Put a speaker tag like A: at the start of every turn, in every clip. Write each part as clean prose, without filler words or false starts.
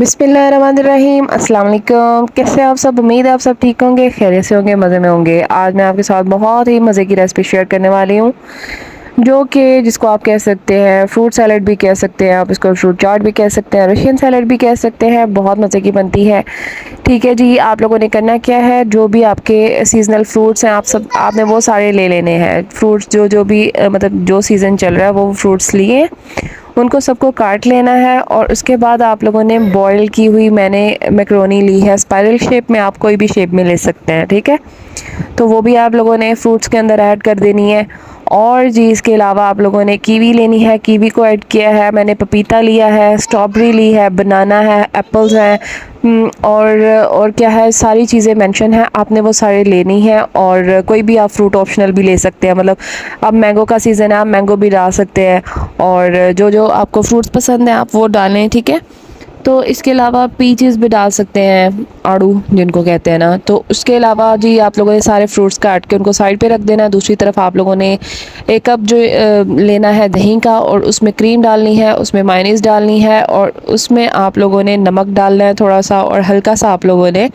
A: बिस्मिल्लाहिर्रहमानिर्रहीम अस्सलाम वालेकुम। कैसे आप सब? उम्मीद है आप सब ठीक होंगे, खैरियत से होंगे, मज़े में होंगे। आज मैं आपके साथ बहुत ही मज़े की रेसिपी शेयर करने वाली हूँ, जो कि जिसको आप कह सकते हैं फ्रूट सैलड भी कह सकते हैं, आप इसको फ्रूट चाट भी कह सकते हैं, रशियन सैलड भी कह सकते हैं। बहुत मज़े की बनती है। ठीक है जी, आप लोगों ने करना क्या है, जो भी आपके सीजनल फ्रूट्स हैं आपने वो सारे ले लेने हैं। फ्रूट्स जो जो भी मतलब जो सीज़न चल रहा है वो फ्रूट्स लिए, उनको सबको काट लेना है। और उसके बाद आप लोगों ने बॉईल की हुई मैंने मैक्रोनी ली है, स्पाइरल शेप में, आप कोई भी शेप में ले सकते हैं। ठीक है, तो वो भी आप लोगों ने फ्रूट्स के अंदर ऐड कर देनी है। और जी इसके अलावा आप लोगों ने कीवी लेनी है, कीवी को ऐड किया है मैंने, पपीता लिया है, स्ट्रॉबेरी ली है, बनाना है, एप्पल्स हैं, और क्या है, सारी चीज़ें मेंशन है, आपने वो सारे लेनी है। और कोई भी आप फ्रूट ऑप्शनल भी ले सकते हैं, मतलब अब मैंगो का सीज़न है, आप मैंगो भी डाल सकते हैं। और जो जो आपको फ्रूट्स पसंद है आप वो डालें। ठीक है, तो इसके अलावा पीचेस भी डाल सकते हैं, आड़ू जिनको कहते हैं ना। तो उसके अलावा जी आप लोगों ने सारे फ्रूट्स काट के उनको साइड पे रख देना है। दूसरी तरफ आप लोगों ने एक कप जो लेना है दही का, और उसमें क्रीम डालनी है, उसमें मायोनीज़ डालनी है, और उसमें आप लोगों ने नमक डालना है थोड़ा सा, और हल्का सा आप लोगों ने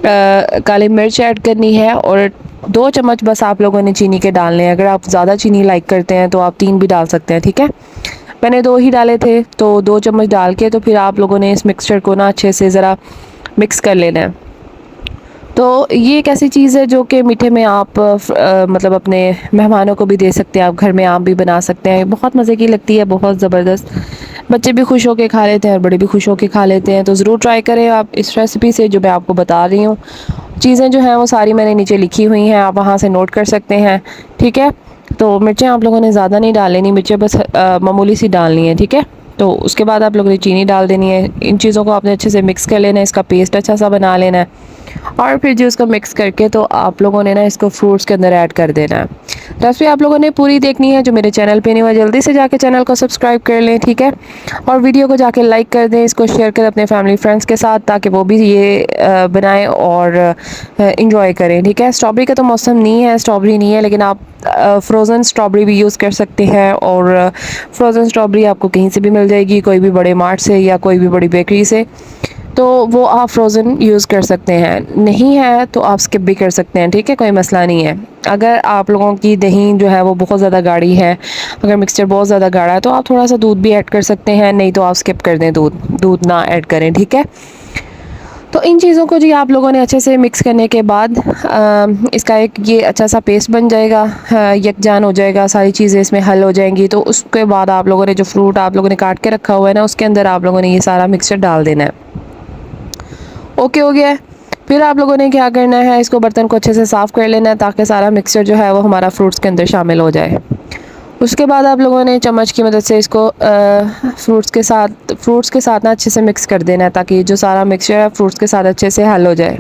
A: काली मिर्च ऐड करनी है, और 2 चम्मच बस आप लोगों ने चीनी के डालने हैं। अगर आप ज़्यादा चीनी लाइक करते हैं तो आप 3 भी डाल सकते हैं। ठीक है, मैंने 2 ही डाले थे, तो 2 चम्मच डाल के तो फिर आप लोगों ने इस मिक्सचर को ना अच्छे से ज़रा मिक्स कर लेना है। तो ये एक ऐसी चीज़ है जो कि मीठे में आप मतलब अपने मेहमानों को भी दे सकते हैं, आप घर में आप भी बना सकते हैं। बहुत मज़े की लगती है, बहुत ज़बरदस्त। बच्चे भी खुश होके खा लेते हैं और बड़े भी खुश होके खा लेते हैं। तो ज़रूर ट्राई करें आप इस रेसिपी से, जो मैं आपको बता रही हूँ। चीज़ें जो हैं वो सारी मैंने नीचे लिखी हुई हैं, आप वहाँ से नोट कर सकते हैं। ठीक है, तो मिर्चें आप लोगों ने ज़्यादा नहीं डाल लेनी, मिर्चें बस मामूली सी डालनी है। ठीक है, तो उसके बाद आप लोगों ने चीनी डाल देनी है। इन चीज़ों को आपने अच्छे से मिक्स कर लेना है, इसका पेस्ट अच्छा सा बना लेना है। और फिर जो इसको मिक्स करके तो आप लोगों ने ना इसको फ्रूट्स के अंदर ऐड कर देना है। रेसिपी आप लोगों ने पूरी देखनी है, जो मेरे चैनल पे नहीं हुआ जल्दी से जाके चैनल को सब्सक्राइब कर लें। ठीक है, और वीडियो को जाके लाइक कर दें, इसको शेयर करें अपने फैमिली फ्रेंड्स के साथ, ताकि वो भी ये बनाएं और इंजॉय करें। ठीक है, स्ट्रॉबेरी का तो मौसम नहीं है, स्ट्रॉबेरी नहीं है, लेकिन आप फ्रोज़न स्ट्रॉबेरी भी यूज़ कर सकते हैं। और फ्रोज़न स्ट्रॉबेरी आपको कहीं से भी मिल जाएगी, कोई भी बड़े मार्ट से या कोई भी बड़ी बेकरी से, तो वो आप फ्रोज़न यूज़ कर सकते हैं। नहीं है तो आप स्किप भी कर सकते हैं। ठीक है, कोई मसला नहीं है। अगर आप लोगों की दही जो है वो बहुत ज़्यादा गाढ़ी है, अगर मिक्सचर बहुत ज़्यादा गाढ़ा है, तो आप थोड़ा सा दूध भी ऐड कर सकते हैं, नहीं तो आप स्किप कर दें, दूध ना ऐड करें। ठीक है, तो इन चीज़ों को जी आप लोगों ने अच्छे से मिक्स करने के बाद इसका एक ये अच्छा सा पेस्ट बन जाएगा, यकजान हो जाएगा, सारी चीज़ें इसमें हल हो जाएंगी। तो उसके बाद आप लोगों ने जो फ्रूट आप लोगों ने काट के रखा हुआ है ना, उसके अंदर आप लोगों ने ये सारा मिक्सचर डाल देना है। ओके हो गया है। फिर आप लोगों ने क्या करना है, इसको बर्तन को अच्छे से साफ़ कर लेना है, ताकि सारा मिक्सचर जो है वो हमारा फ्रूट्स के अंदर शामिल हो जाए। उसके बाद आप लोगों ने चम्मच की मदद से इसको फ्रूट्स के साथ ना अच्छे से मिक्स कर देना है, ताकि जो सारा मिक्सचर है फ्रूट्स के साथ अच्छे से हल हो जाए।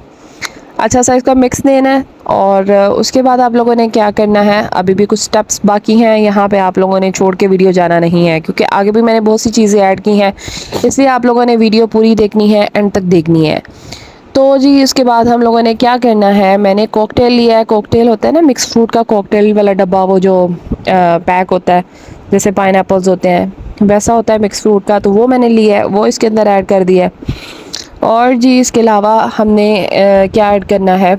A: अच्छा सा इसका मिक्स देना है। और उसके बाद आप लोगों ने क्या करना है, अभी भी कुछ स्टेप्स बाकी हैं, यहाँ पे आप लोगों ने छोड़ के वीडियो जाना नहीं है, क्योंकि आगे भी मैंने बहुत सी चीज़ें ऐड की हैं, इसलिए आप लोगों ने वीडियो पूरी देखनी है, एंड तक देखनी है। तो जी इसके बाद हम लोगों ने क्या करना है, मैंने कॉकटेल लिया है। कॉकटेल होता है ना, मिक्स फ्रूट का कॉकटेल वाला डब्बा, वो जो पैक होता है, जैसे पाइनएप्पल्स होते हैं वैसा होता है मिक्स फ्रूट का, तो वो मैंने लिया है, वो इसके अंदर ऐड कर दिया है। और जी इसके अलावा हमने क्या ऐड करना है,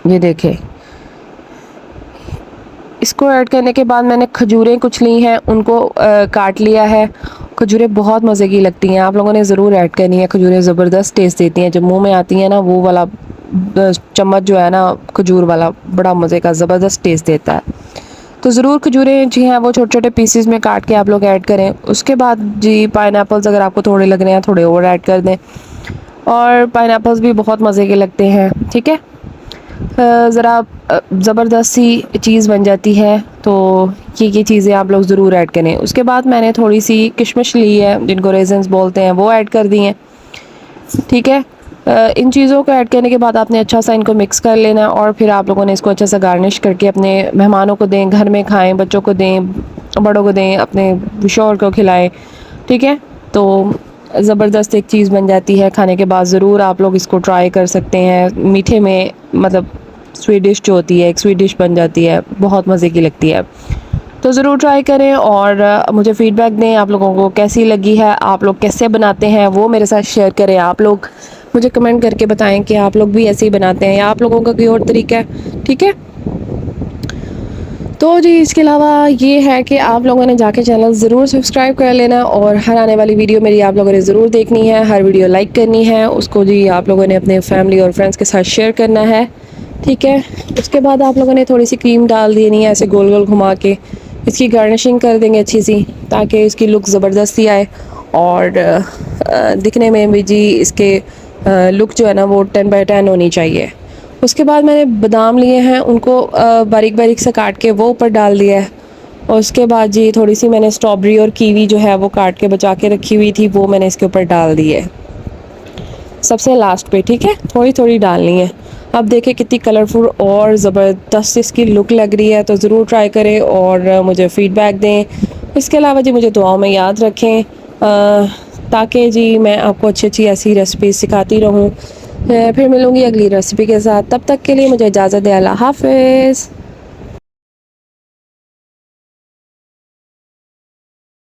A: ये देखें, इसको ऐड करने के बाद मैंने खजूरें कुछ ली हैं, उनको काट लिया है। खजूरें बहुत मज़े की लगती हैं, आप लोगों ने ज़रूर ऐड करनी है। खजूरें ज़बरदस्त टेस्ट देती हैं, जब मुंह में आती हैं ना, वो वाला चम्मच जो है ना खजूर वाला, बड़ा मज़े का ज़बरदस्त टेस्ट देता है। तो ज़रूर खजूरें जी हैं वो छोटे छोटे पीसेस में काट के आप लोग ऐड करें। उसके बाद जी पाइनएप्पल्स अगर आपको थोड़े लग रहे हैं, थोड़े और ऐड कर दें, और पाइनएप्पल्स भी बहुत मज़े के लगते हैं। ठीक है, ज़रा ज़बरदस्त सी चीज़ बन जाती है। तो ये चीज़ें आप लोग ज़रूर ऐड करें। उसके बाद मैंने थोड़ी सी किशमिश ली है, जिनको रेजन्स बोलते हैं, वो ऐड कर दी हैं। ठीक है, इन चीज़ों को ऐड करने के बाद आपने अच्छा सा इनको मिक्स कर लेना है, और फिर आप लोगों ने इसको अच्छा सा गार्निश करके अपने मेहमानों को दें, घर में खाएं, बच्चों को दें, बड़ों को दें, अपने शौहर को खिलाएं। ठीक है, तो ज़बरदस्त एक चीज़ बन जाती है। खाने के बाद ज़रूर आप लोग इसको ट्राई कर सकते हैं। मीठे में मतलब स्वीट डिश जो होती है, एक स्वीट डिश बन जाती है, बहुत मज़े की लगती है। तो ज़रूर ट्राई करें और मुझे फ़ीडबैक दें आप लोगों को कैसी लगी है, आप लोग कैसे बनाते हैं वो मेरे साथ शेयर करें। आप लोग मुझे कमेंट करके बताएं कि आप लोग भी ऐसे ही बनाते हैं या आप लोगों का कोई और तरीका है, ठीक है। तो जी इसके अलावा ये है कि आप लोगों ने जाके चैनल ज़रूर सब्सक्राइब कर लेना और हर आने वाली वीडियो मेरी आप लोगों ने ज़रूर देखनी है, हर वीडियो लाइक करनी है, उसको जी आप लोगों ने अपने फैमिली और फ्रेंड्स के साथ शेयर करना है, ठीक है। उसके बाद आप लोगों ने थोड़ी सी क्रीम डाल देनी है ऐसे गोल गोल घुमा के, इसकी गार्निशिंग कर देंगे अच्छी सी ताकि इसकी लुक ज़बरदस्ती आए और दिखने में भी जी इसके लुक जो है ना वो 10/10 होनी चाहिए। उसके बाद मैंने बादाम लिए हैं उनको बारीक बारीक से काट के वो ऊपर डाल दिया है और उसके बाद जी थोड़ी सी मैंने स्ट्रॉबेरी और कीवी जो है वो काट के बचा के रखी हुई थी वो मैंने इसके ऊपर डाल दी है सबसे लास्ट पे, ठीक है। थोड़ी थोड़ी डालनी है। अब देखें कितनी कलरफुल और ज़बरदस्त इसकी लुक लग रही है, तो ज़रूर ट्राई करें और मुझे फ़ीडबैक दें। इसके अलावा जी मुझे दुआओं में याद रखें ताकि जी मैं आपको अच्छी अच्छी ऐसी रेसिपी सिखाती रहूँ। फिर मिलूँगी अगली रेसिपी के साथ, तब तक के लिए मुझे इजाज़त दें। अल्लाह हाफ़िज़।